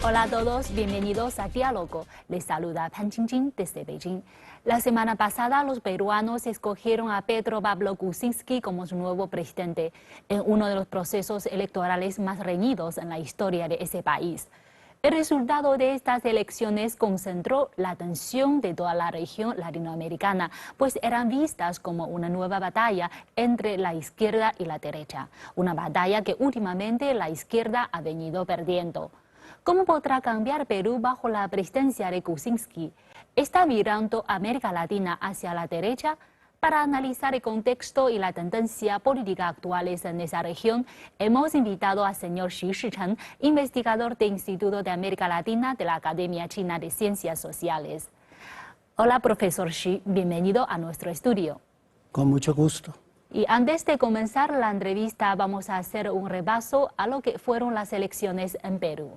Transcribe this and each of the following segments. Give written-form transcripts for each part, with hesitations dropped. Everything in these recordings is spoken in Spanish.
Hola a todos, bienvenidos a Diálogo. Les saluda Pan Qingjin desde Beijing. La semana pasada, los peruanos escogieron a Pedro Pablo Kuczynski como su nuevo presidente, en uno de los procesos electorales más reñidos en la historia de ese país. El resultado de estas elecciones concentró la atención de toda la región latinoamericana, pues eran vistas como una nueva batalla entre la izquierda y la derecha, una batalla que últimamente la izquierda ha venido perdiendo. ¿Cómo podrá cambiar Perú bajo la presidencia de Kuczynski? ¿Está virando América Latina hacia la derecha? Para analizar el contexto y la tendencia política actuales en esa región, hemos invitado al señor Xu Shicheng, investigador del Instituto de América Latina de la Academia China de Ciencias Sociales. Hola, profesor Xu, bienvenido a nuestro estudio. Con mucho gusto. Y antes de comenzar la entrevista, vamos a hacer un repaso a lo que fueron las elecciones en Perú.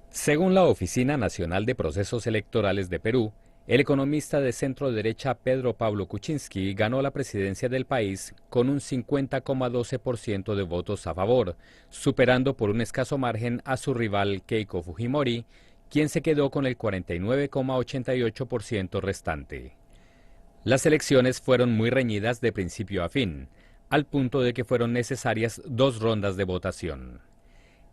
Según la Oficina Nacional de Procesos Electorales de Perú, el economista de centro derecha Pedro Pablo Kuczynski ganó la presidencia del país con un 50,12% de votos a favor, superando por un escaso margen a su rival Keiko Fujimori, quien se quedó con el 49,88% restante. Las elecciones fueron muy reñidas de principio a fin, al punto de que fueron necesarias 2 rondas de votación.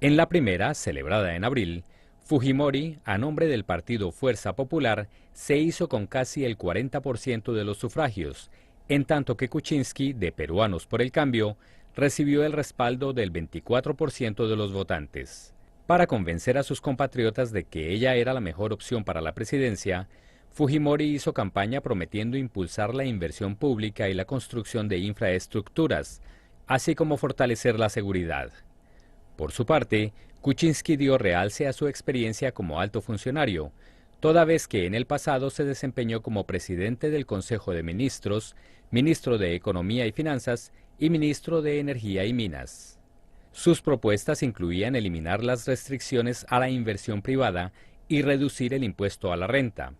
En la primera, celebrada en abril, Fujimori, a nombre del partido Fuerza Popular, se hizo con casi el 40% de los sufragios, en tanto que Kuczynski, de Peruanos por el Cambio, recibió el respaldo del 24% de los votantes. Para convencer a sus compatriotas de que ella era la mejor opción para la presidencia, Fujimori hizo campaña prometiendo impulsar la inversión pública y la construcción de infraestructuras, así como fortalecer la seguridad. Por su parte, Kuczynski dio realce a su experiencia como alto funcionario, toda vez que en el pasado se desempeñó como presidente del Consejo de Ministros, ministro de Economía y Finanzas y ministro de Energía y Minas. Sus propuestas incluían eliminar las restricciones a la inversión privada y reducir el impuesto a la renta.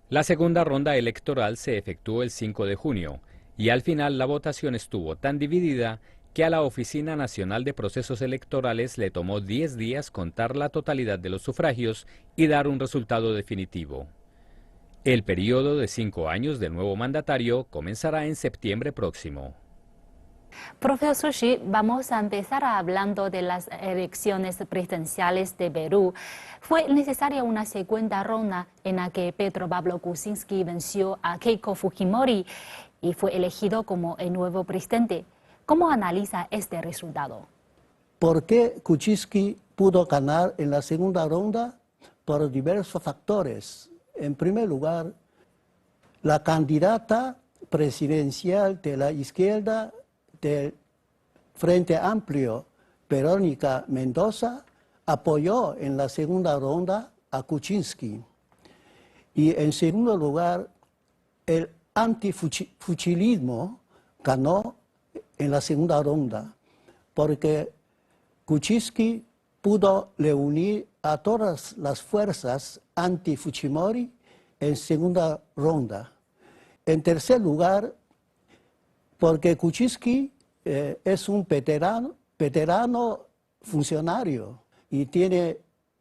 La segunda ronda electoral se efectuó el 5 de junio y al final la votación estuvo tan dividida que a la Oficina Nacional de Procesos Electorales le tomó 10 días contar la totalidad de los sufragios y dar un resultado definitivo. El periodo de 5 años del nuevo mandatario comenzará en septiembre próximo. Profesor Xu, vamos a empezar hablando de las elecciones presidenciales de Perú. Fue necesaria una segunda ronda en la que Pedro Pablo Kuczynski venció a Keiko Fujimori y fue elegido como el nuevo presidente. ¿Cómo analiza este resultado? ¿Por qué Kuczynski pudo ganar en la segunda ronda? Por diversos factores. En primer lugar, la candidata presidencial de la izquierda del Frente Amplio, Verónica Mendoza, apoyó en la segunda ronda a Kuczynski. Y en segundo lugar, el antifuchilismo ganó en la segunda ronda, porque Kuczynski pudo reunir a todas las fuerzas anti-Fujimori en segunda ronda. En tercer lugar, porque Kuczynski es un veterano funcionario y tiene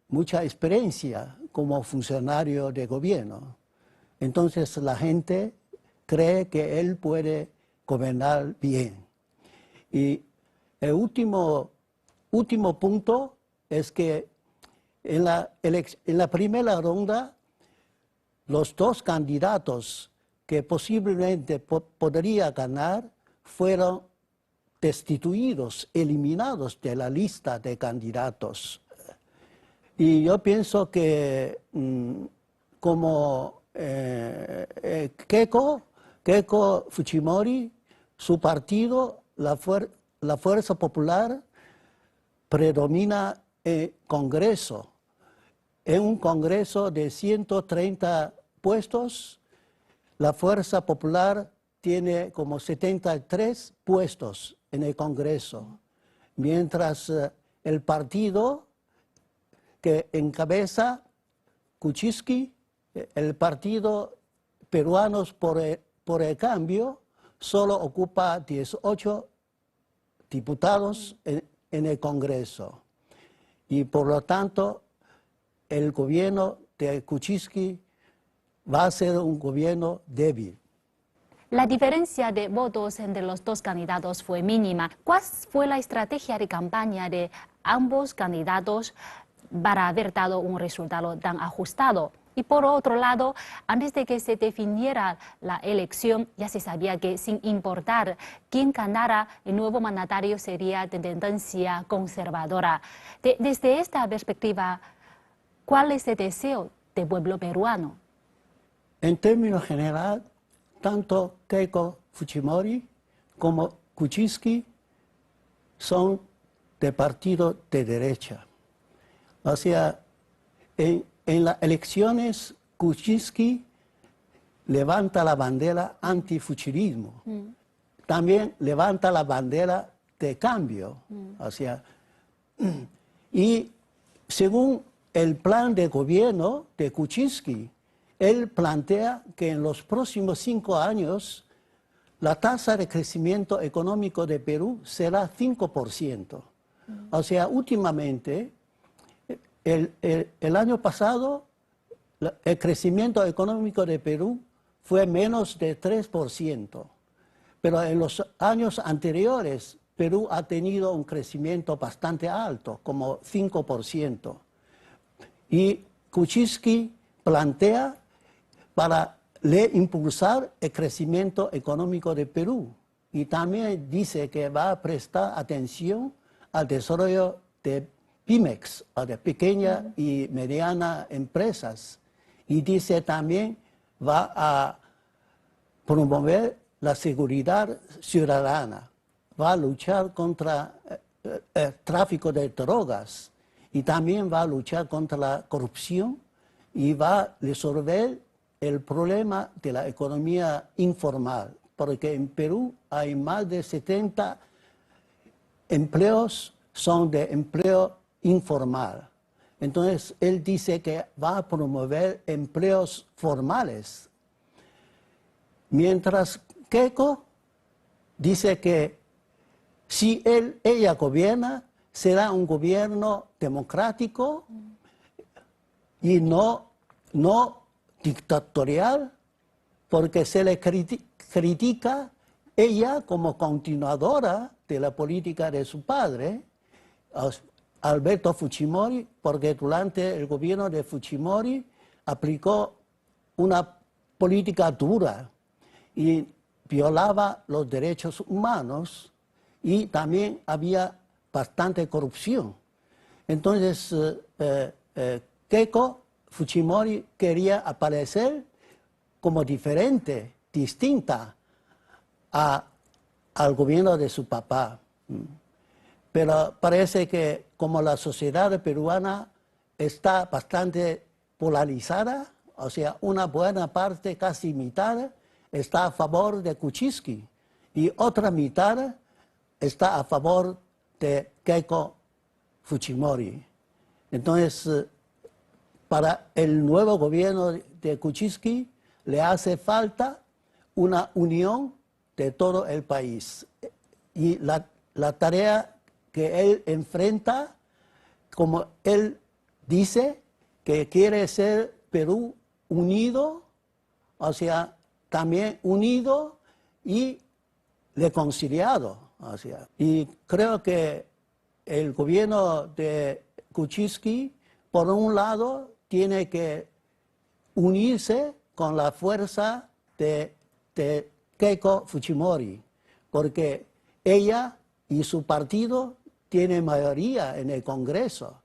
mucha experiencia como funcionario de gobierno. Entonces la gente cree que él puede gobernar bien. Y el último punto es que en la primera ronda, los 2 candidatos que posiblemente podría ganar fueron destituidos, eliminados de la lista de candidatos. Y yo pienso que como Keiko Fujimori, su partido, la Fuerza Popular, predomina en Congreso. En un Congreso de 130 puestos, la Fuerza Popular tiene como 73 puestos en el Congreso, mientras el partido que encabeza Kuczynski, el partido Peruanos por el Cambio, solo ocupa 18 diputados en el Congreso. y por lo tanto el gobierno de Kuczynski va a ser un gobierno débil. La diferencia de votos entre los dos candidatos fue mínima. ¿Cuál fue la estrategia de campaña de ambos candidatos para haber dado un resultado tan ajustado? Y por otro lado, antes de que se definiera la elección, ya se sabía que sin importar quién ganara, el nuevo mandatario sería de tendencia conservadora. Desde esta perspectiva, ¿cuál es el deseo del pueblo peruano? En términos generales, tanto Keiko Fujimori como Kuczynski son de partido de derecha. O sea, en las elecciones Kuczynski levanta la bandera antifuchirismo. También levanta la bandera de cambio. O sea, y según el plan de gobierno de Kuczynski, él plantea que en los próximos 5 años la tasa de crecimiento económico de Perú será 5%. O sea, últimamente, el año pasado, el crecimiento económico de Perú fue menos de 3%. Pero en los años anteriores, Perú ha tenido un crecimiento bastante alto, como 5%. Y Kuczynski plantea para impulsar el crecimiento económico de Perú. Y también dice que va a prestar atención al desarrollo de pymes, o de pequeñas y medianas empresas. Y dice también va a promover la seguridad ciudadana, va a luchar contra el tráfico de drogas y también va a luchar contra la corrupción y va a resolver el problema de la economía informal, porque en Perú hay más de 70 empleos son de empleo informal. Entonces, él dice que va a promover empleos formales. Mientras Keiko dice que si ella gobierna, será un gobierno democrático y no dictatorial, porque se le critica ella como continuadora de la política de su padre, Alberto Fujimori, porque durante el gobierno de Fujimori aplicó una política dura y violaba los derechos humanos y también había bastante corrupción. Entonces, Keiko Fujimori quería aparecer como diferente, distinta al gobierno de su papá. Pero parece que como la sociedad peruana está bastante polarizada, o sea, una buena parte, casi mitad, está a favor de Kuczynski y otra mitad está a favor de Keiko Fujimori. Entonces, para el nuevo gobierno de Kuczynski le hace falta una unión de todo el país. Y la tarea que él enfrenta, como él dice, que quiere ser Perú unido, o sea, también unido y reconciliado. O sea, y creo que el gobierno de Kuczynski, por un lado, tiene que unirse con la fuerza de Keiko Fujimori, porque ella y su partido tienen mayoría en el Congreso.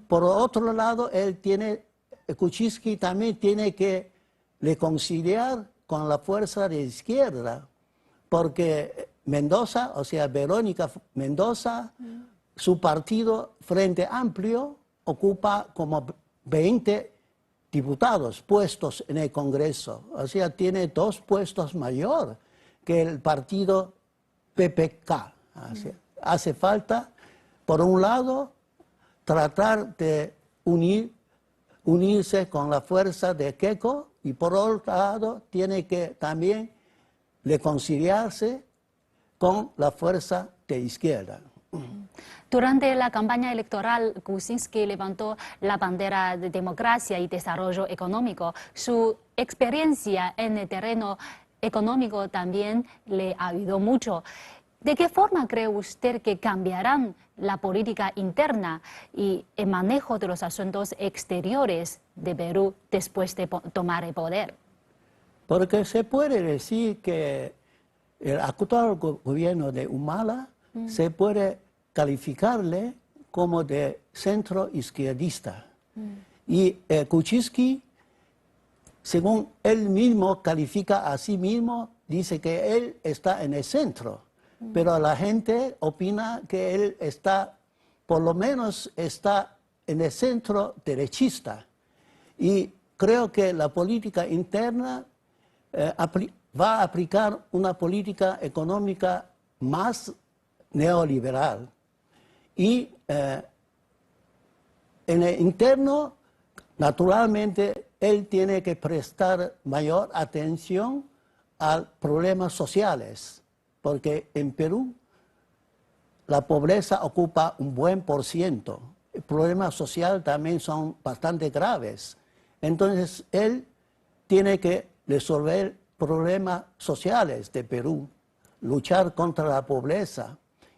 Por otro lado, Kuczynski también tiene que reconciliar con la fuerza de izquierda, porque Mendoza, o sea, Verónica Mendoza, su partido Frente Amplio ocupa como 20 diputados puestos en el Congreso. O sea, tiene 2 puestos mayor que el partido PPK. O sea, hace falta, por un lado, tratar de unirse con la fuerza de Keiko y por otro lado tiene que también reconciliarse con la fuerza de izquierda. Durante la campaña electoral, Kuczynski levantó la bandera de democracia y desarrollo económico. Su experiencia en el terreno económico también le ayudó mucho. ¿De qué forma cree usted que cambiarán la política interna y el manejo de los asuntos exteriores de Perú después de tomar el poder? Porque se puede decir que el actual gobierno de Humala se puede calificarle como de centro izquierdista. Y Kuczynski, según él mismo califica a sí mismo, dice que él está en el centro. Pero la gente opina que él está, por lo menos está en el centro derechista. Y creo que la política interna va a aplicar una política económica más neoliberal. Y en el interno, naturalmente, él tiene que prestar mayor atención a problemas sociales, porque en Perú la pobreza ocupa un buen %. Los problemas sociales también son bastante graves. Entonces, él tiene que resolver problemas sociales de Perú, luchar contra la pobreza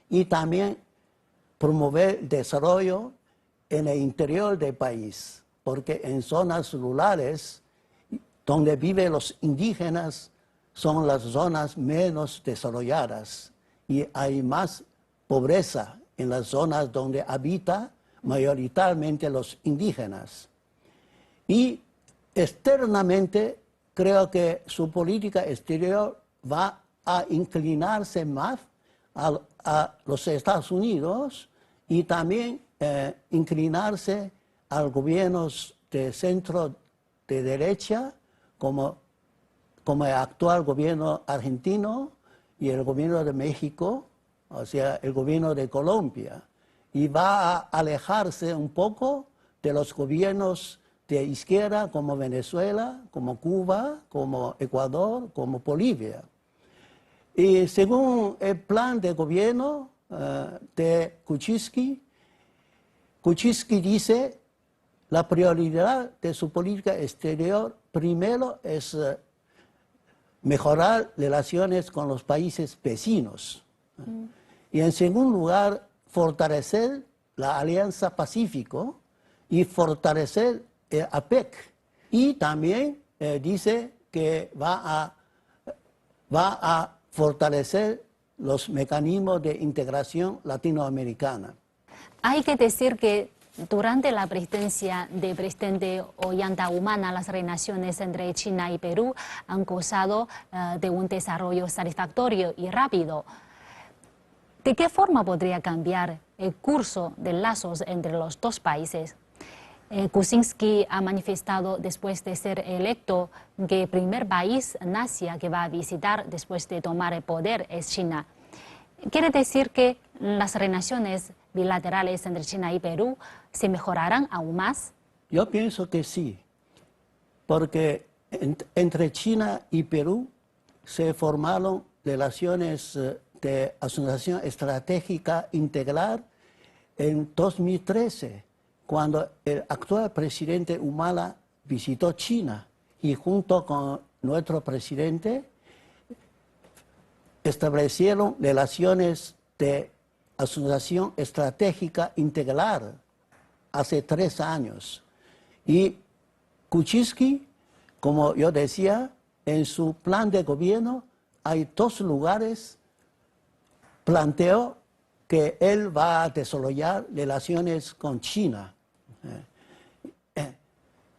y también promover el desarrollo en el interior del país, porque en zonas rurales donde viven los indígenas son las zonas menos desarrolladas y hay más pobreza en las zonas donde habitan mayoritariamente los indígenas. Y externamente creo que su política exterior va a inclinarse más a los Estados Unidos y también inclinarse a los gobiernos de centro de derecha como el actual gobierno argentino y el gobierno de México, o sea, el gobierno de Colombia. Y va a alejarse un poco de los gobiernos de izquierda como Venezuela, como Cuba, como Ecuador, como Bolivia. Y según el plan de gobierno de Kuczynski, Kuczynski dice la prioridad de su política exterior primero es mejorar relaciones con los países vecinos. Y en segundo lugar, fortalecer la Alianza Pacífico y fortalecer el APEC. Y también dice que va a fortalecer los mecanismos de integración latinoamericana. Hay que decir que durante la presidencia del presidente Ollanta Humala, las relaciones entre China y Perú han gozado de un desarrollo satisfactorio y rápido. ¿De qué forma podría cambiar el curso de lazos entre los dos países? Kuczynski ha manifestado después de ser electo que el primer país en Asia que va a visitar después de tomar el poder es China. ¿Quiere decir que las relaciones bilaterales entre China y Perú se mejorarán aún más? Yo pienso que sí, porque entre China y Perú se formaron relaciones de asociación estratégica integral en 2013, cuando el actual presidente Humala visitó China y junto con nuestro presidente establecieron relaciones de asociación estratégica integral hace 3 años. Y Kuczynski, como yo decía, en su plan de gobierno hay 2 lugares, planteó que él va a desarrollar relaciones con China.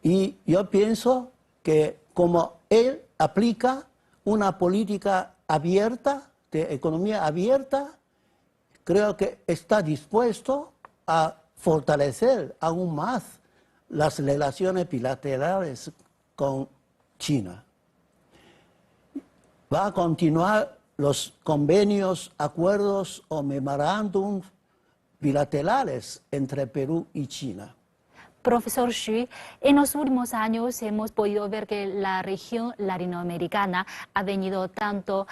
Y yo pienso que como él aplica una política abierta, de economía abierta, creo que está dispuesto a fortalecer aún más las relaciones bilaterales con China. Va a continuar los convenios, acuerdos o memorándums bilaterales entre Perú y China. Profesor Xu, en los últimos años hemos podido ver que la región latinoamericana ha venido tanto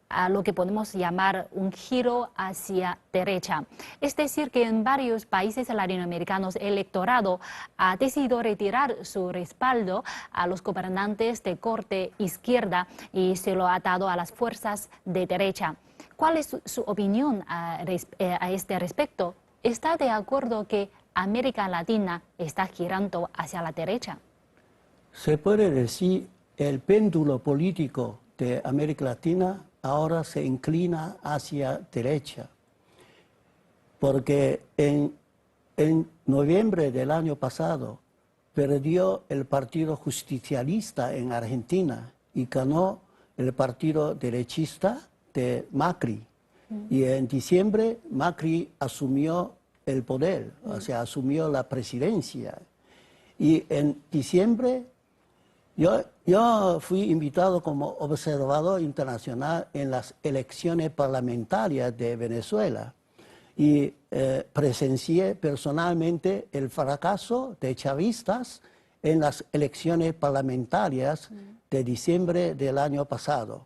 a lo que podemos llamar un giro hacia derecha. Es decir, que en varios países latinoamericanos el electorado ha decidido retirar su respaldo a los gobernantes de corte izquierda y se lo ha dado a las fuerzas de derecha. ¿Cuál es su opinión a este respecto? ¿Está de acuerdo que América Latina está girando hacia la derecha? Se puede decir el péndulo político de América Latina ahora se inclina hacia derecha, porque en noviembre del año pasado perdió el Partido Justicialista en Argentina y ganó el partido derechista de Macri. Y en diciembre Macri asumió el poder, o sea, asumió la presidencia. Y en diciembre yo fui invitado como observador internacional en las elecciones parlamentarias de Venezuela y presencié personalmente el fracaso de chavistas en las elecciones parlamentarias de diciembre del año pasado.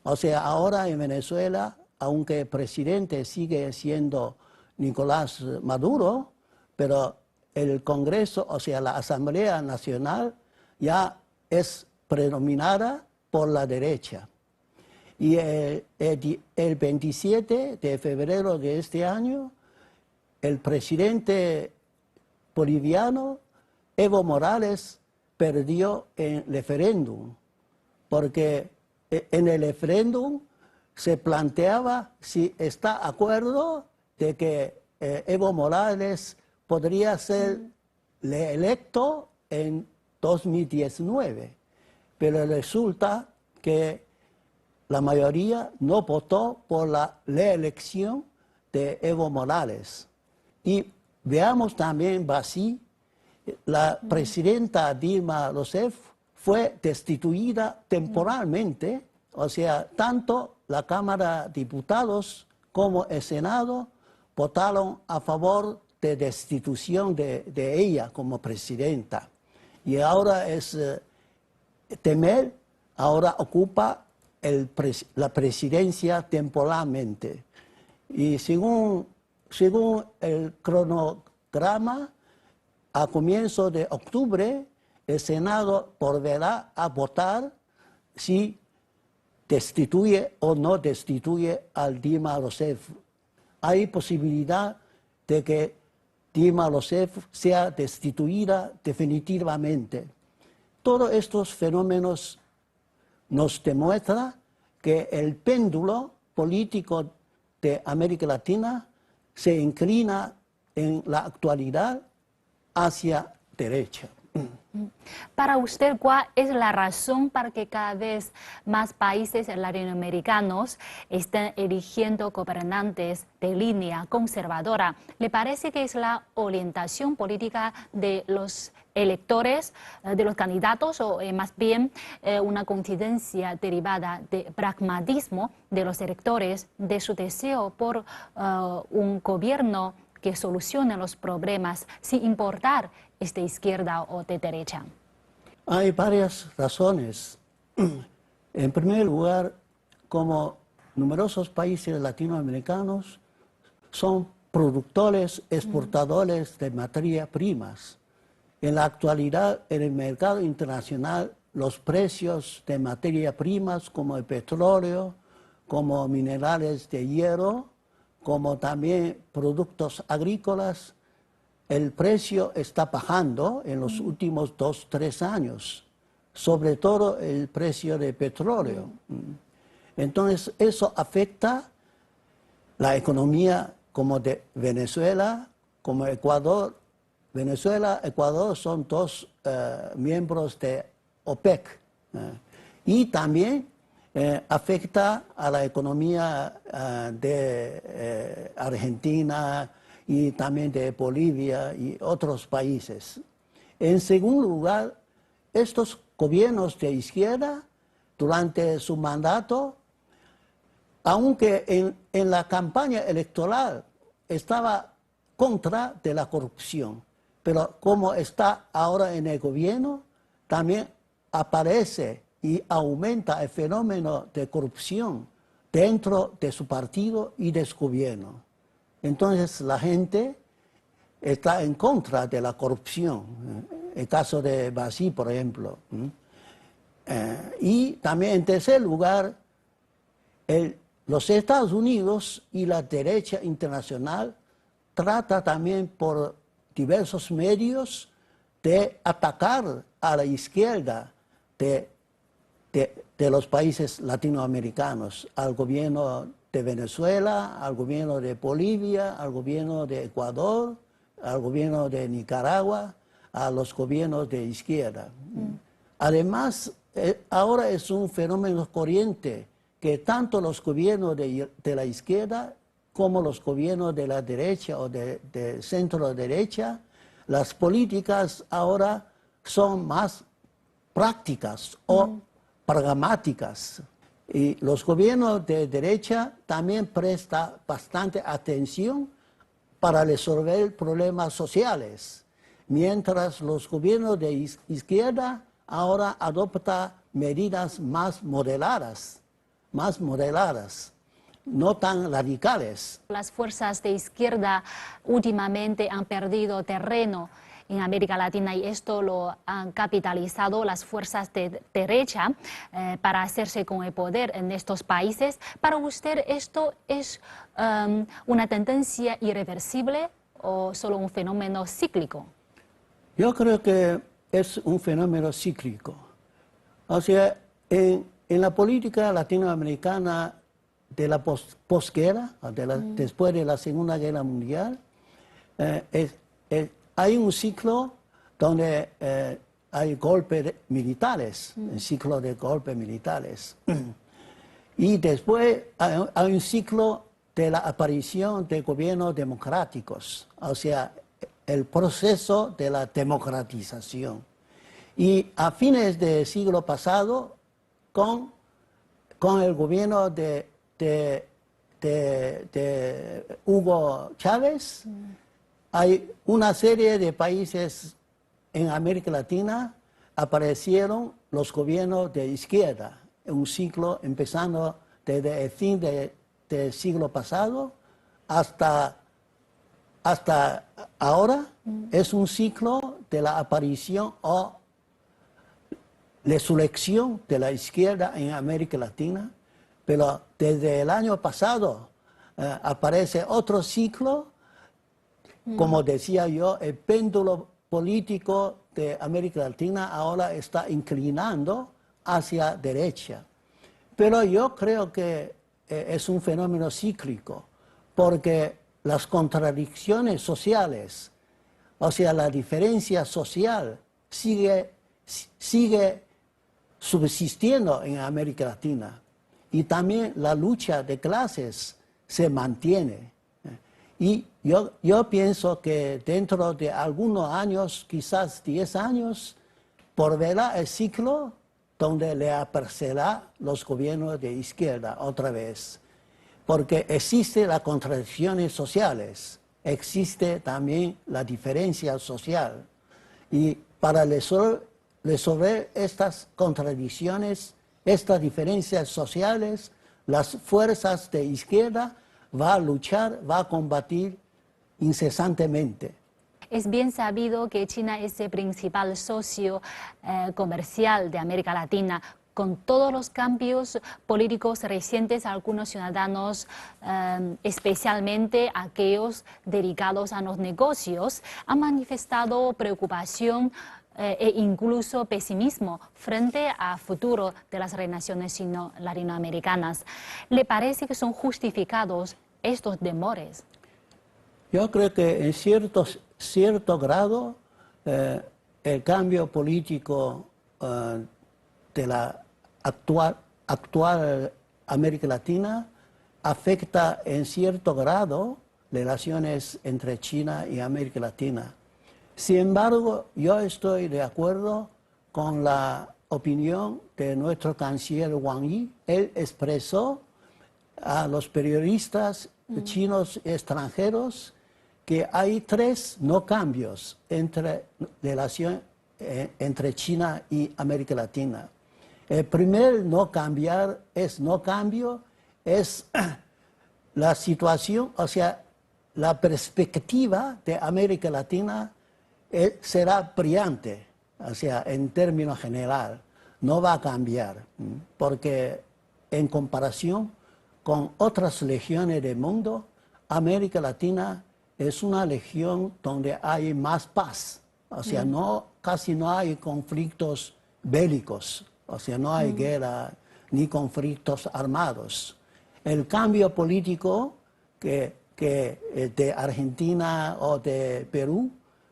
O sea, ahora en Venezuela, aunque el presidente sigue siendo Nicolás Maduro, pero el Congreso, o sea, la Asamblea Nacional, ya es predominada por la derecha. Y el 27 de febrero de este año, el presidente boliviano, Evo Morales, perdió el referéndum, porque en el referéndum se planteaba si está de acuerdo de que Evo Morales podría ser electo en 2019, pero resulta que la mayoría no votó por la reelección de Evo Morales. Y veamos también Brasil, la presidenta Dilma Rousseff fue destituida temporalmente, o sea, tanto la Cámara de Diputados como el Senado votaron a favor de destitución de ella como presidenta. Y ahora es Temer, ahora ocupa la presidencia temporalmente. Y según el cronograma, a comienzo de octubre, el Senado volverá a votar si destituye o no destituye al Dilma Rousseff. Hay posibilidad de que Dilma Rousseff sea destituida definitivamente. Todos estos fenómenos nos demuestran que el péndulo político de América Latina se inclina en la actualidad hacia derecha. Para usted, ¿cuál es la razón para que cada vez más países latinoamericanos estén eligiendo gobernantes de línea conservadora? ¿Le parece que es la orientación política de los electores, de los candidatos, o más bien una coincidencia derivada de pragmatismo de los electores, de su deseo por un gobierno que solucione los problemas sin importar de izquierda o de derecha? Hay varias razones. En primer lugar, como numerosos países latinoamericanos son productores, exportadores de materias primas. En la actualidad, en el mercado internacional, los precios de materias primas como el petróleo, como minerales de hierro, como también productos agrícolas, el precio está bajando en los últimos 2-3 años, sobre todo el precio de petróleo. Entonces, eso afecta la economía como de Venezuela, como Ecuador. Venezuela y Ecuador son dos miembros de OPEC. Y también afecta a la economía de Argentina y también de Bolivia y otros países. En segundo lugar, estos gobiernos de izquierda, durante su mandato, aunque en la campaña electoral estaba contra de la corrupción, pero como está ahora en el gobierno, también aparece y aumenta el fenómeno de corrupción, dentro de su partido y de su gobierno. Entonces la gente está en contra de la corrupción. El caso de Brasil, por ejemplo. Y también, en tercer lugar, los Estados Unidos y la derecha internacional trata también por diversos medios de atacar a la izquierda de los países latinoamericanos, al gobierno de Venezuela, al gobierno de Bolivia, al gobierno de Ecuador, al gobierno de Nicaragua, a los gobiernos de izquierda. Además, ahora es un fenómeno corriente que tanto los gobiernos de la izquierda como los gobiernos de la derecha o de centro derecha, las políticas ahora son más prácticas o pragmáticas. Y los gobiernos de derecha también prestan bastante atención para resolver problemas sociales, mientras los gobiernos de izquierda ahora adoptan medidas más moderadas, no tan radicales. Las fuerzas de izquierda últimamente han perdido terreno en América Latina y esto lo han capitalizado las fuerzas de derecha para hacerse con el poder en estos países. ¿Para usted esto es una tendencia irreversible o solo un fenómeno cíclico? Yo creo que es un fenómeno cíclico. O sea, en la política latinoamericana de la posguerra, después de la Segunda Guerra Mundial, hay un ciclo donde hay golpes militares, un ciclo de golpes militares. Y después hay un ciclo de la aparición de gobiernos democráticos, o sea, el proceso de la democratización. Y a fines del siglo pasado, con el gobierno de Hugo Chávez, hay una serie de países en América Latina, aparecieron los gobiernos de izquierda, en un ciclo empezando desde el fin del siglo pasado hasta ahora. Es un ciclo de la aparición o resurrección de la izquierda en América Latina, pero desde el año pasado aparece otro ciclo. Como decía yo, el péndulo político de América Latina ahora está inclinando hacia derecha. Pero yo creo que es un fenómeno cíclico, porque las contradicciones sociales, o sea, la diferencia social, sigue subsistiendo en América Latina. Y también la lucha de clases se mantiene. Y yo pienso que dentro de algunos años, quizás 10 años, volverá el ciclo donde le aparecerá los gobiernos de izquierda otra vez. Porque existen las contradicciones sociales, existe también la diferencia social. Y para resolver estas contradicciones, estas diferencias sociales, las fuerzas de izquierda va a luchar, va a combatir incesantemente. Es bien sabido que China es el principal socio comercial de América Latina. Con todos los cambios políticos recientes, algunos ciudadanos, especialmente aquellos dedicados a los negocios, han manifestado preocupación e incluso pesimismo frente al futuro de las relaciones latinoamericanas. ¿Le parece que son justificados estos temores? Yo creo que en cierto grado el cambio político de la actual América Latina afecta en cierto grado relaciones entre China y América Latina. Sin embargo, yo estoy de acuerdo con la opinión de nuestro canciller Wang Yi. Él expresó a los periodistas chinos extranjeros que hay 3 no cambios entre relación entre China y América Latina. El primer no cambiar es no cambio es la situación, o sea, la perspectiva de América Latina será brillante, o sea, en términos general, no va a cambiar, porque en comparación con otras regiones del mundo, América Latina es una región donde hay más paz, o sea, casi no hay conflictos bélicos, o sea, no hay guerra ni conflictos armados. El cambio político que de Argentina o de Perú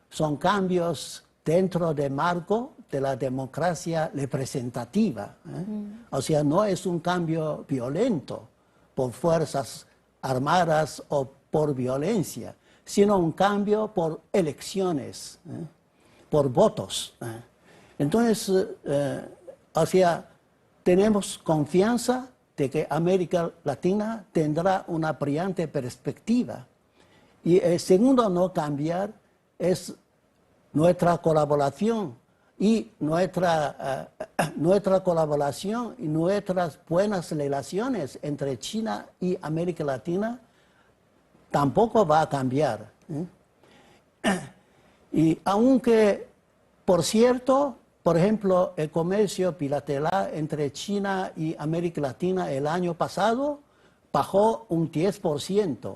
son cambios dentro del marco de la democracia representativa. O sea, no es un cambio violento por fuerzas armadas o por violencia, sino un cambio por elecciones, por votos. Entonces, o sea, tenemos confianza de que América Latina tendrá una brillante perspectiva. Y el segundo no cambiar es nuestra colaboración y nuestra colaboración y nuestras buenas relaciones entre China y América Latina tampoco va a cambiar. Y aunque, por cierto, por ejemplo, el comercio bilateral entre China y América Latina el año pasado bajó un 10%.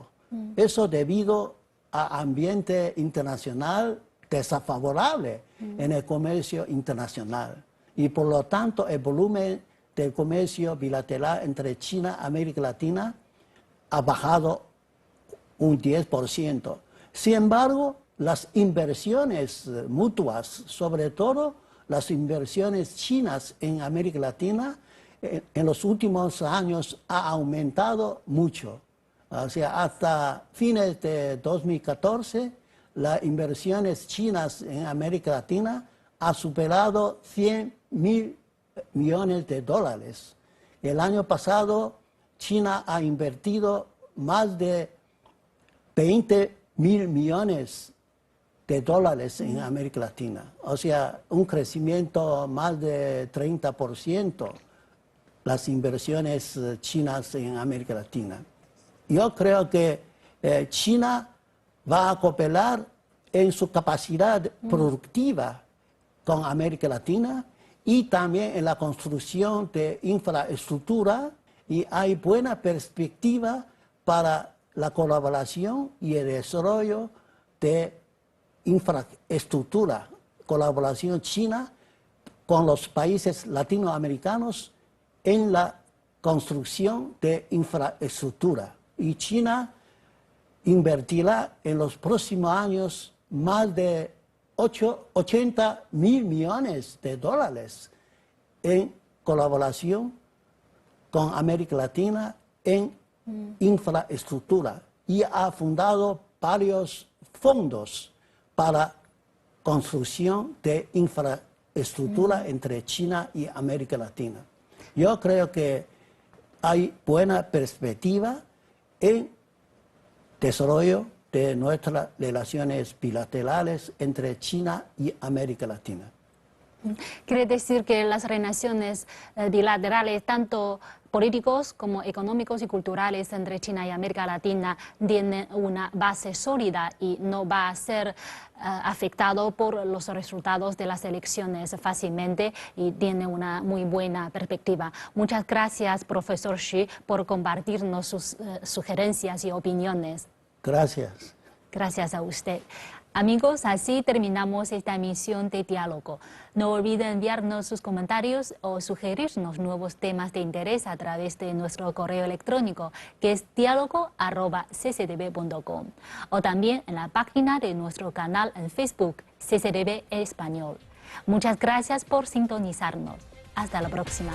Eso debido a ambiente internacional desfavorable en el comercio internacional. Y por lo tanto, el volumen del comercio bilateral entre China y América Latina ha bajado un 10%. Sin embargo, las inversiones mutuas, sobre todo las inversiones chinas en América Latina, en los últimos años ha aumentado mucho. O sea, hasta fines de 2014, las inversiones chinas en América Latina ha superado 100.000 millones de dólares. El año pasado, China ha invertido más de 20.000 millones de dólares en América Latina. O sea, un crecimiento más de 30%, las inversiones chinas en América Latina. Yo creo que China va a cooperar en su capacidad productiva con América Latina y también en la construcción de infraestructura, y hay buena perspectiva para la colaboración y el desarrollo de infraestructura, colaboración china con los países latinoamericanos en la construcción de infraestructura. Y China invertirá en los próximos años más de 80.000 millones de dólares en colaboración con América Latina en infraestructura, y ha fundado varios fondos para construcción de infraestructura entre China y América Latina. Yo creo que hay buena perspectiva en desarrollo de nuestras relaciones bilaterales entre China y América Latina. Quiere decir que las relaciones bilaterales, tanto políticos como económicos y culturales entre China y América Latina, tienen una base sólida y no va a ser afectado por los resultados de las elecciones fácilmente, y tiene una muy buena perspectiva. Muchas gracias, profesor Xu, por compartirnos sus sugerencias y opiniones. Gracias. Gracias a usted. Amigos, así terminamos esta emisión de Diálogo. No olviden enviarnos sus comentarios o sugerirnos nuevos temas de interés a través de nuestro correo electrónico, que es diálogo@cctv.com, o también en la página de nuestro canal en Facebook, CCTV Español. Muchas gracias por sintonizarnos. Hasta la próxima.